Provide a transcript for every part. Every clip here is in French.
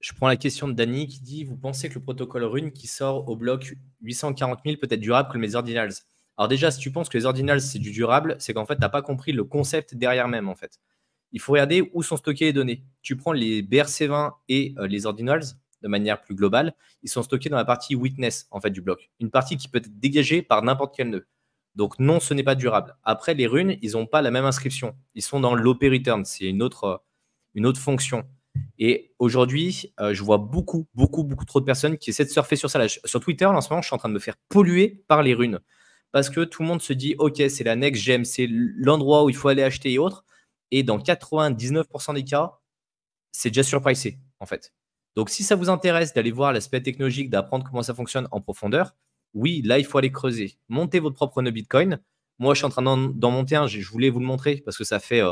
Je prends la question de Dany qui dit: vous pensez que le protocole Rune qui sort au bloc 840 000 peut être durable comme les ordinals? Alors déjà, si tu penses que les ordinals c'est du durable, c'est qu'en fait, tu n'as pas compris le concept derrière même en fait. Il faut regarder où sont stockées les données. Tu prends les BRC20 et les ordinals de manière plus globale, ils sont stockés dans la partie witness en fait du bloc. Une partie qui peut être dégagée par n'importe quel nœud. Donc non, ce n'est pas durable. Après, les runes, ils n'ont pas la même inscription. Ils sont dans l'OP return. C'est une autre fonction. Et aujourd'hui, je vois beaucoup trop de personnes qui essaient de surfer sur ça. Là, sur Twitter, en ce moment, je suis en train de me faire polluer par les runes. Parce que tout le monde se dit, OK, c'est la next gem, c'est l'endroit où il faut aller acheter et autres. Et dans 99% des cas, c'est déjà surpricé, en fait. Donc, si ça vous intéresse d'aller voir l'aspect technologique, d'apprendre comment ça fonctionne en profondeur, oui, là, il faut aller creuser. Montez votre propre nœud Bitcoin. Moi, je suis en train d'en monter un. Je voulais vous le montrer parce que ça fait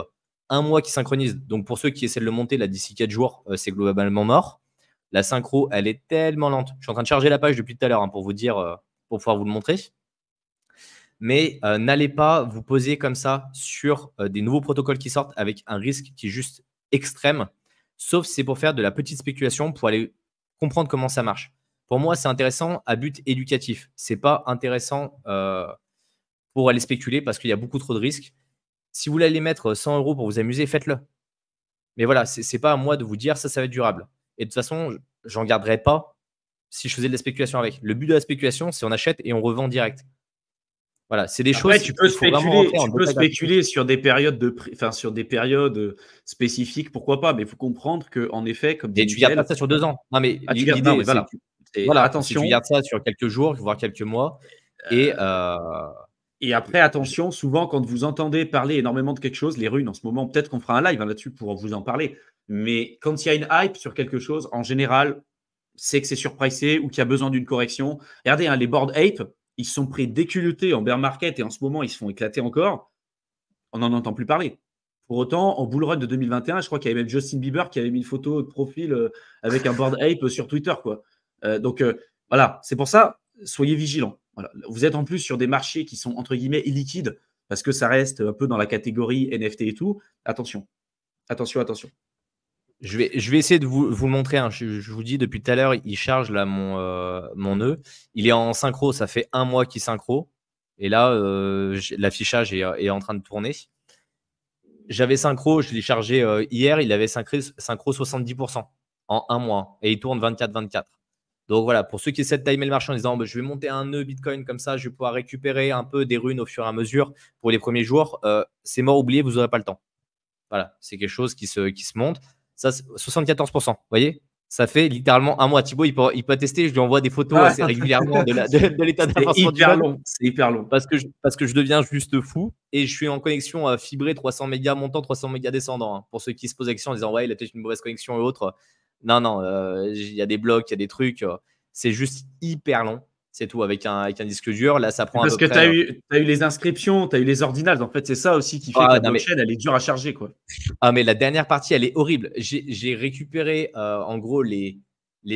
un mois qui synchronise. Donc, pour ceux qui essaient de le monter, là, d'ici 4 jours, c'est globalement mort. La synchro, elle est tellement lente. Je suis en train de charger la page depuis tout à l'heure pour vous dire, pour pouvoir vous le montrer. Mais n'allez pas vous poser comme ça sur des nouveaux protocoles qui sortent avec un risque qui est juste extrême, sauf si c'est pour faire de la petite spéculation, pour aller comprendre comment ça marche. Pour moi, c'est intéressant à but éducatif. Ce n'est pas intéressant pour aller spéculer parce qu'il y a beaucoup trop de risques. Si vous voulez aller mettre 100 € pour vous amuser, faites-le. Mais voilà, ce n'est pas à moi de vous dire ça va être durable. Et de toute façon, j'en garderais pas si je faisais de la spéculation avec. Le but de la spéculation, c'est on achète et on revend direct. Voilà, c'est des choses. Tu peux spéculer sur des périodes sur des périodes spécifiques, pourquoi pas, mais il faut comprendre qu'en effet, comme dit tu gardes pas ça sur 2 ans. Non, mais l'idée, voilà, attention. Tu gardes ça sur quelques jours, voire quelques mois. Et après, attention, souvent, quand vous entendez parler énormément de quelque chose, les runes, en ce moment, peut-être qu'on fera un live là-dessus pour vous en parler. Mais quand il y a une hype sur quelque chose, en général, c'est que c'est surpricé ou qu'il y a besoin d'une correction. Regardez, les Bored Ape, ils se sont pris déculottés en bear market et en ce moment, ils se font éclater encore. On n'en entend plus parler. Pour autant, en bull run de 2021, je crois qu'il y avait même Justin Bieber qui avait mis une photo de profil avec un Bored Ape sur Twitter, quoi. Donc, voilà, c'est pour ça, soyez vigilants. Voilà. Vous êtes en plus sur des marchés qui sont, entre guillemets, illiquides parce que ça reste un peu dans la catégorie NFT et tout. Attention. Attention. Je vais essayer de vous le montrer. Je vous dis, depuis tout à l'heure, il charge là mon nœud. Il est en synchro, ça fait un mois qu'il synchro. Et là, l'affichage est en train de tourner. J'avais synchro, je l'ai chargé hier, il avait synchro 70% en un mois. Et il tourne 24-24. Donc voilà, pour ceux qui essaient de timer le marché en disant je vais monter un nœud Bitcoin comme ça, je vais pouvoir récupérer un peu des runes au fur et à mesure pour les premiers jours, c'est mort, oublié, vous n'aurez pas le temps. Voilà, c'est quelque chose qui se monte. Ça, 74%, vous voyez, ça fait littéralement un mois. Thibaut, il peut attester, je lui envoie des photos assez régulièrement de l'état d'avancement du nœud. C'est hyper long. Parce que je deviens juste fou et je suis en connexion fibrée 300 mégas montant, 300 mégas descendant. Pour ceux qui se posent la question en disant ouais, il a peut-être une mauvaise connexion et autres. Non, il y a des blocs, il y a des trucs. C'est juste hyper long. C'est tout, avec un disque dur. Là, ça prend parce que tu as eu les inscriptions, tu as eu les ordinals. En fait, c'est ça aussi qui fait que la blockchain, elle est dure à charger, quoi. Ah, mais la dernière partie, elle est horrible. J'ai récupéré, en gros, les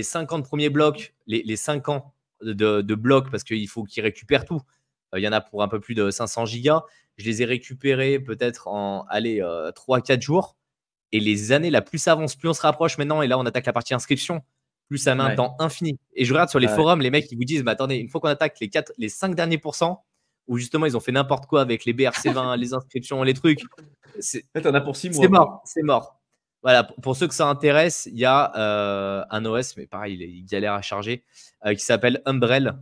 50 premiers blocs, les 5 ans de blocs, parce qu'il faut qu'ils récupèrent tout. Il y en a pour un peu plus de 500 gigas. Je les ai récupérés peut-être en 3-4 jours. Et les années, la plus ça avance, plus on se rapproche maintenant. Et là, on attaque la partie inscription. Plus ça met un temps infini. Et je regarde sur les forums, les mecs, ils vous disent mais attendez, une fois qu'on attaque les 5 derniers pourcents, où justement ils ont fait n'importe quoi avec les BRC20, les inscriptions, les trucs. T'en as pour 6 mois. C'est mort. Voilà, pour ceux que ça intéresse, il y a un OS, mais pareil, il galère à charger, qui s'appelle Umbrel.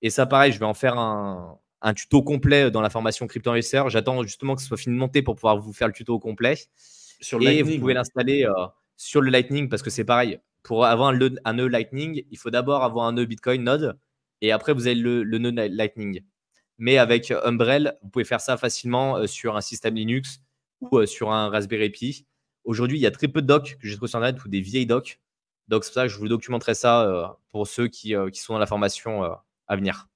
Et ça, pareil, je vais en faire un tuto complet dans la formation Crypto Investor. J'attends justement que ce soit fini de monter pour pouvoir vous faire le tuto complet. Et vous pouvez l'installer sur le Lightning parce que c'est pareil. Pour avoir un nœud Lightning, il faut d'abord avoir un nœud Bitcoin node et après, vous avez le nœud Lightning. Mais avec Umbrel, vous pouvez faire ça facilement sur un système Linux ou sur un Raspberry Pi. Aujourd'hui, il y a très peu de docs que j'ai trouvé sur Internet ou des vieilles docs. Donc, c'est pour ça que je vous documenterai ça pour ceux qui sont dans la formation à venir.